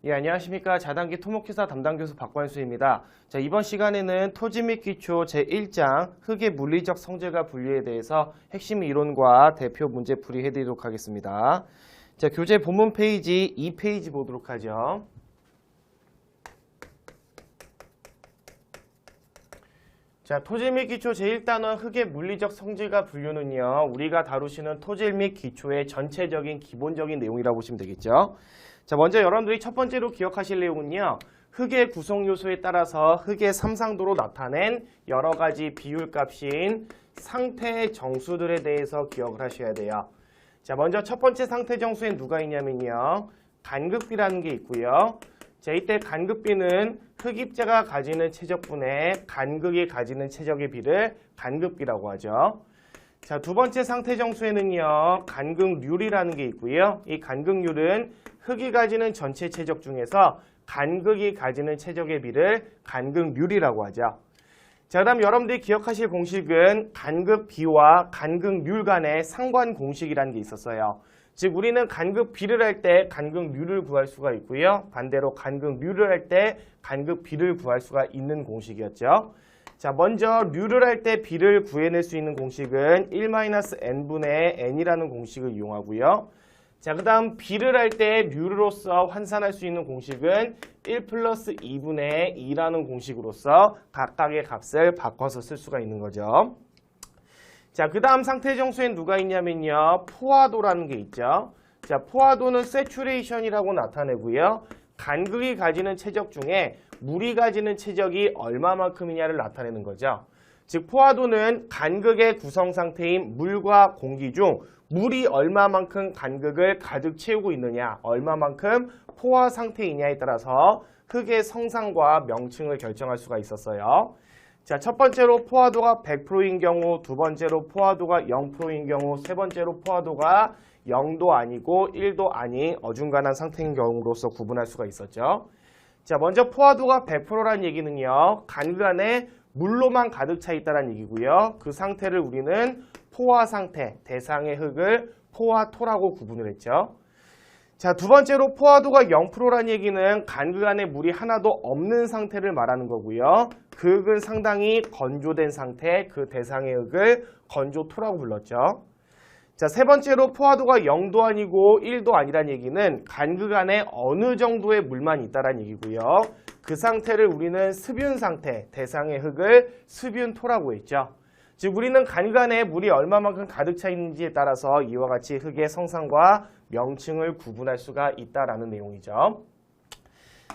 예, 안녕하십니까. 자단기 토목회사 담당 교수 박관수입니다. 자, 이번 시간에는 토지 및 기초 제1장 흙의 물리적 성질과 분류에 대해서 핵심 이론과 대표 문제풀이 해드리도록 하겠습니다. 자, 교재 본문 페이지 2페이지 보도록 하죠. 자, 토지 및 기초 제1단원 흙의 물리적 성질과 분류는요, 우리가 다루시는 토지 및 기초의 전체적인 기본적인 내용이라고 보시면 되겠죠. 자, 먼저 여러분들이 첫 번째로 기억하실 내용은요, 흙의 구성 요소에 따라서 흙의 삼상도로 나타낸 여러 가지 비율값인 상태 정수들에 대해서 기억을 하셔야 돼요. 자, 먼저 첫 번째 상태 정수엔 누가 있냐면요, 간극비라는 게 있고요. 자, 이때 간극비는 흙입자가 가지는 최적분의 간극이 가지는 최적의 비를 간극비라고 하죠. 자, 두 번째 상태 정수에는요, 간극률이라는 게 있고요. 이 간극률은 흙이 가지는 전체 최적 중에서 간극이 가지는 최적의 비를 간극률이라고 하죠. 자, 그다음 여러분들이 기억하실 공식은 간극비와 간극률 간의 상관 공식이라는 게 있었어요. 즉 우리는 간극비를 할 때 간극률을 구할 수가 있고요. 반대로 간극률을 할 때 간극비를 구할 수가 있는 공식이었죠. 자, 먼저 률을 할 때 비를 구해낼 수 있는 공식은 1-n분의 n이라는 공식을 이용하고요. 자, 그 다음 비를 할 때 률로서 환산할 수 있는 공식은 1+2분의 2라는 공식으로서 각각의 값을 바꿔서 쓸 수가 있는 거죠. 자, 그 다음 상태 정수엔 누가 있냐면요, 포화도라는 게 있죠. 자, 포화도는 세츄레이션이라고 나타내고요. 간극이 가지는 최적 중에 물이 가지는 최적이 얼마만큼이냐를 나타내는 거죠. 즉 포화도는 간극의 구성 상태인 물과 공기 중 물이 얼마만큼 간극을 가득 채우고 있느냐, 얼마만큼 포화 상태이냐에 따라서 흙의 성상과 명칭을 결정할 수가 있었어요. 자, 첫 번째로 포화도가 100%인 경우, 두 번째로 포화도가 0%인 경우, 세 번째로 포화도가 0도 아니고 1도 아닌 어중간한 상태인 경우로서 구분할 수가 있었죠. 자, 먼저 포화도가 100%라는 얘기는요, 간극 안에 물로만 가득 차 있다는 얘기고요. 그 상태를 우리는 포화 상태, 대상의 흙을 포화토라고 구분을 했죠. 자, 두 번째로 포화도가 0%라는 얘기는 간극 안에 물이 하나도 없는 상태를 말하는 거고요. 그 흙은 상당히 건조된 상태, 그 대상의 흙을 건조토라고 불렀죠. 자, 세 번째로 포화도가 0도 아니고 1도 아니란 얘기는 간극 안에 어느 정도의 물만 있다란 얘기고요. 그 상태를 우리는 습윤 상태, 대상의 흙을 습윤토라고 했죠. 즉 우리는 간극 안에 물이 얼마만큼 가득 차 있는지에 따라서 이와 같이 흙의 성상과 명칭을 구분할 수가 있다라는 내용이죠.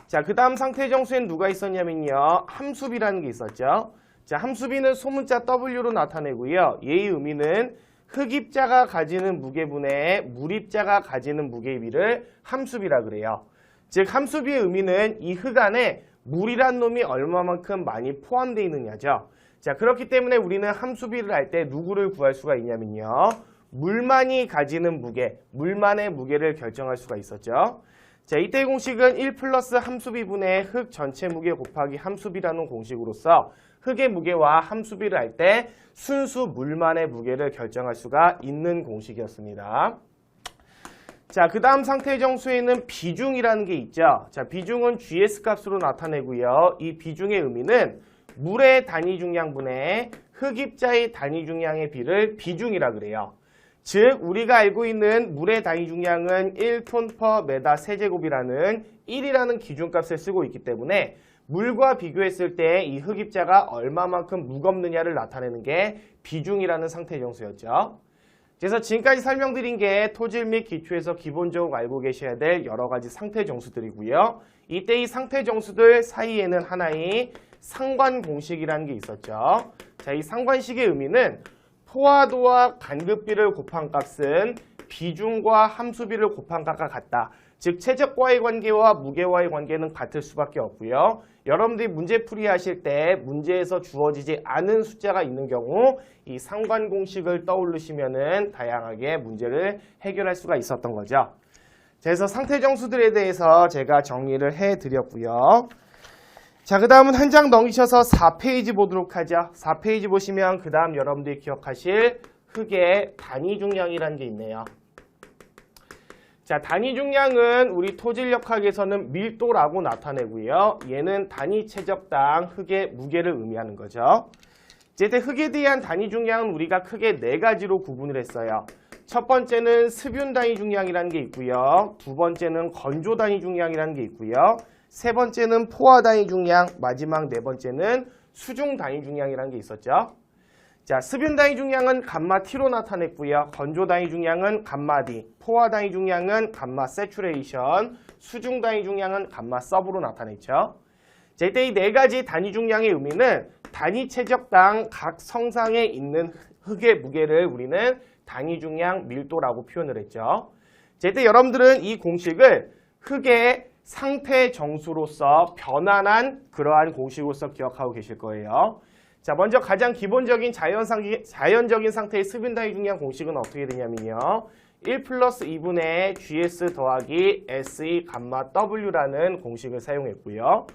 자, 그 다음 상태 정수엔 누가 있었냐면요, 함수비라는 게 있었죠. 자, 함수비는 소문자 W로 나타내고요. 얘의 의미는 흙입자가 가지는 무게분의 물입자가 가지는 무게의 비를 함수비라 그래요. 즉 함수비의 의미는 이 흙 안에 물이란 놈이 얼마만큼 많이 포함되어 있느냐죠. 자, 그렇기 때문에 우리는 함수비를 할 때 누구를 구할 수가 있냐면요, 물만이 가지는 무게, 물만의 무게를 결정할 수가 있었죠. 자, 이때 공식은 1+ 함수비분의 흙 전체 무게 곱하기 함수비라는 공식으로서 흙의 무게와 함수비를 할 때 순수 물만의 무게를 결정할 수가 있는 공식이었습니다. 자, 그 다음 상태 정수에는 비중이라는 게 있죠. 자, 비중은 GS 값으로 나타내고요. 이 비중의 의미는 물의 단위 중량분의 흙입자의 단위 중량의 비를 비중이라 그래요. 즉 우리가 알고 있는 물의 단위 중량은 1톤/m 세제곱이라는 1이라는 기준값을 쓰고 있기 때문에 물과 비교했을 때 이 흙입자가 얼마만큼 무겁느냐를 나타내는 게 비중이라는 상태 정수였죠. 그래서 지금까지 설명드린 게 토질 및 기초에서 기본적으로 알고 계셔야 될 여러 가지 상태 정수들이고요. 이때 이 상태 정수들 사이에는 하나의 상관 공식이라는 게 있었죠. 자, 이 상관식의 의미는 포화도와 간극비를 곱한 값은 비중과 함수비를 곱한 값과 같다. 즉 최적과의 관계와 무게와의 관계는 같을 수밖에 없고요. 여러분들이 문제풀이 하실 때 문제에서 주어지지 않은 숫자가 있는 경우 이 상관 공식을 떠올리시면은 다양하게 문제를 해결할 수가 있었던 거죠. 그래서 상태 정수들에 대해서 제가 정리를 해드렸고요. 자, 그 다음은 한 장 넘기셔서 4페이지 보도록 하죠. 4페이지 보시면 그 다음 여러분들이 기억하실 흙의 단위 중량이라는 게 있네요. 자, 단위 중량은 우리 토질역학에서는 밀도라고 나타내고요. 얘는 단위 최적당 흙의 무게를 의미하는 거죠. 이제 흙에 대한 단위 중량은 우리가 크게 4가지로 구분을 했어요. 첫 번째는 습윤 단위 중량이라는 게 있고요. 두 번째는 건조 단위 중량이라는 게 있고요. 세 번째는 포화 단위 중량, 마지막 네 번째는 수중 단위 중량이라는 게 있었죠. 자, 습윤 단위 중량은 감마 T로 나타냈고요. 건조 단위 중량은 감마 D, 포화 단위 중량은 감마 세츄레이션, 수중 단위 중량은 감마 서브로 나타냈죠. 자, 이때 이 4가지 단위 중량의 의미는 단위 최적당 각 성상에 있는 흙의 무게를 우리는 단위 중량 밀도라고 표현을 했죠. 자, 이때 여러분들은 이 공식을 흙의 상태 정수로서 변환한 그러한 공식으로서 기억하고 계실 거예요. 자, 먼저 가장 기본적인 자연적인 상태의 습윤 단위 중량 공식은 어떻게 되냐면요. 1 플러스 2분의 GS 더하기 SE 감마 W라는 공식을 사용했고요.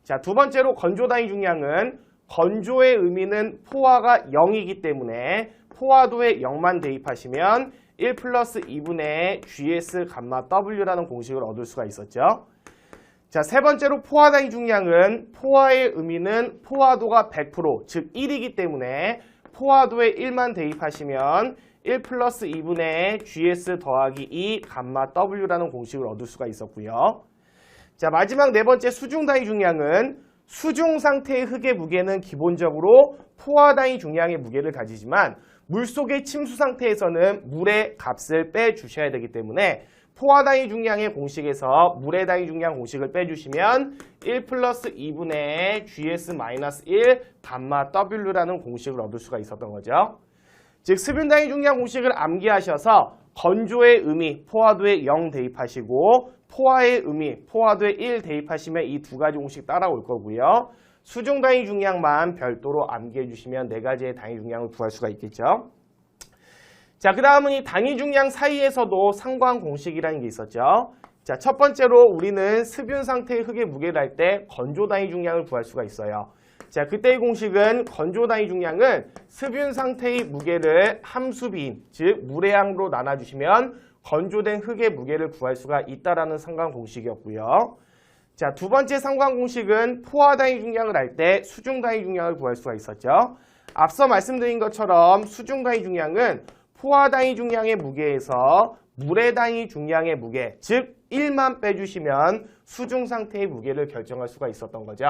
자, 두 번째로 건조 단위 중량은 건조의 의미는 포화가 0이기 때문에 포화도에 0만 대입하시면 1 플러스 2분의 GS 감마 W라는 공식을 얻을 수가 있었죠. 자, 세 번째로 포화 단위 중량은 포화의 의미는 포화도가 100%, 즉 1이기 때문에 포화도에 1만 대입하시면 1 플러스 2분의 GS 더하기 2 감마 W라는 공식을 얻을 수가 있었고요. 자, 마지막 네 번째 수중 단위 중량은 수중 상태의 흙의 무게는 기본적으로 포화 단위 중량의 무게를 가지지만 물속의 침수 상태에서는 물의 값을 빼주셔야 되기 때문에 포화 단위 중량의 공식에서 물의 단위 중량 공식을 빼주시면 1 플러스 2분의 GS-1 감마 W라는 공식을 얻을 수가 있었던 거죠. 즉 습윤 단위 중량 공식을 암기하셔서 건조의 의미 포화도에 0 대입하시고 포화의 의미 포화도에 1 대입하시면 이 두 가지 공식 따라올 거고요. 수중 단위 중량만 별도로 암기해 주시면 4가지의 단위 중량을 구할 수가 있겠죠. 자, 그 다음은 이 단위 중량 사이에서도 상관 공식이라는 게 있었죠. 자, 첫 번째로 우리는 습윤 상태의 흙의 무게를 할 때 건조 단위 중량을 구할 수가 있어요. 자, 그때의 공식은 건조 단위 중량은 습윤 상태의 무게를 함수비인, 즉 물의 양으로 나눠주시면 건조된 흙의 무게를 구할 수가 있다라는 상관 공식이었고요. 자, 두 번째 상관 공식은 포화 단위 중량을 할 때 수중 단위 중량을 구할 수가 있었죠. 앞서 말씀드린 것처럼 수중 단위 중량은 포화 단위 중량의 무게에서 물의 단위 중량의 무게, 즉 1만 빼주시면 수중 상태의 무게를 결정할 수가 있었던 거죠.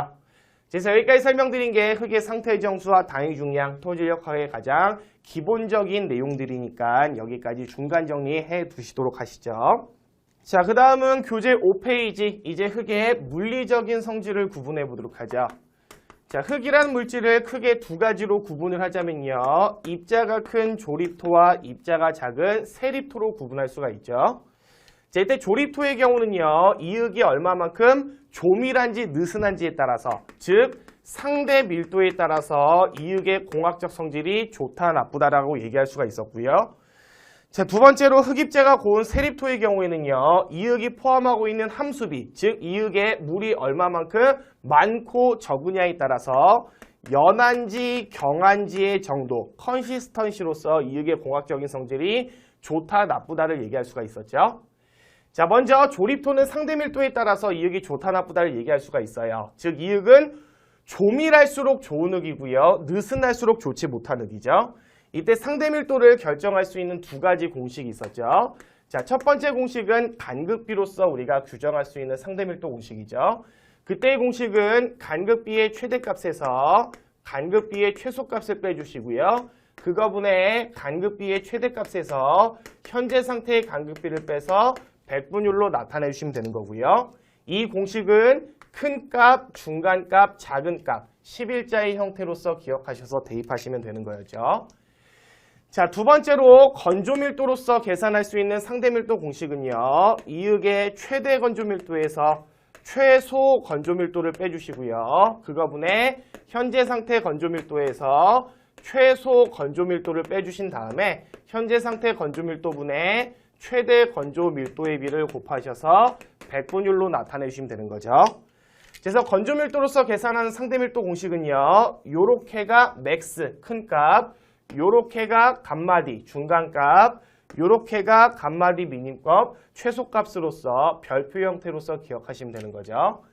그래서 여기까지 설명드린 게 흙의 상태 정수와 단위 중량, 토질역학의 가장 기본적인 내용들이니까 여기까지 중간 정리해 두시도록 하시죠. 자, 그 다음은 교재 5페이지, 이제 흙의 물리적인 성질을 구분해 보도록 하죠. 자, 흙이라는 물질을 크게 2가지로 구분을 하자면요. 입자가 큰 조립토와 입자가 작은 세립토로 구분할 수가 있죠. 자, 이때 조립토의 경우는요. 이 흙이 얼마만큼 조밀한지 느슨한지에 따라서, 즉 상대 밀도에 따라서 이 흙의 공학적 성질이 좋다 나쁘다라고 얘기할 수가 있었고요. 자, 두 번째로 흙입자가 고운 세립토의 경우에는요. 이 흙이 포함하고 있는 함수비, 즉 이 흙에 물이 얼마만큼 많고 적으냐에 따라서 연한지 경한지의 정도, 컨시스턴시로서 이 흙의 공학적인 성질이 좋다 나쁘다를 얘기할 수가 있었죠. 자, 먼저 조립토는 상대 밀도에 따라서 이 흙이 좋다 나쁘다를 얘기할 수가 있어요. 즉 이 흙은 조밀할수록 좋은 흙이고요. 느슨할수록 좋지 못한 흙이죠. 이때 상대 밀도를 결정할 수 있는 2가지 공식이 있었죠. 자, 첫 번째 공식은 간극비로서 우리가 규정할 수 있는 상대 밀도 공식이죠. 그때의 공식은 간극비의 최대값에서 간극비의 최소값을 빼주시고요. 그거분의 간극비의 최대값에서 현재 상태의 간극비를 빼서 백분율로 나타내 주시면 되는 거고요. 이 공식은 큰 값, 중간 값, 작은 값, 11자의 형태로서 기억하셔서 대입하시면 되는 거였죠. 자, 두 번째로 건조밀도로서 계산할 수 있는 상대밀도 공식은요. 이 흙의 최대 건조밀도에서 최소 건조밀도를 빼주시고요. 그거분의 현재 상태 건조밀도에서 최소 건조밀도를 빼주신 다음에 현재 상태 건조밀도분의 최대 건조밀도의 비를 곱하셔서 백분율로 나타내 주시면 되는 거죠. 그래서 건조밀도로서 계산하는 상대밀도 공식은요. 요렇게가 맥스, 큰 값, 요렇게가 감마 D, 중간 값, 요렇게가 값말이 미님값 최소값으로서 별표 형태로서 기억하시면 되는 거죠.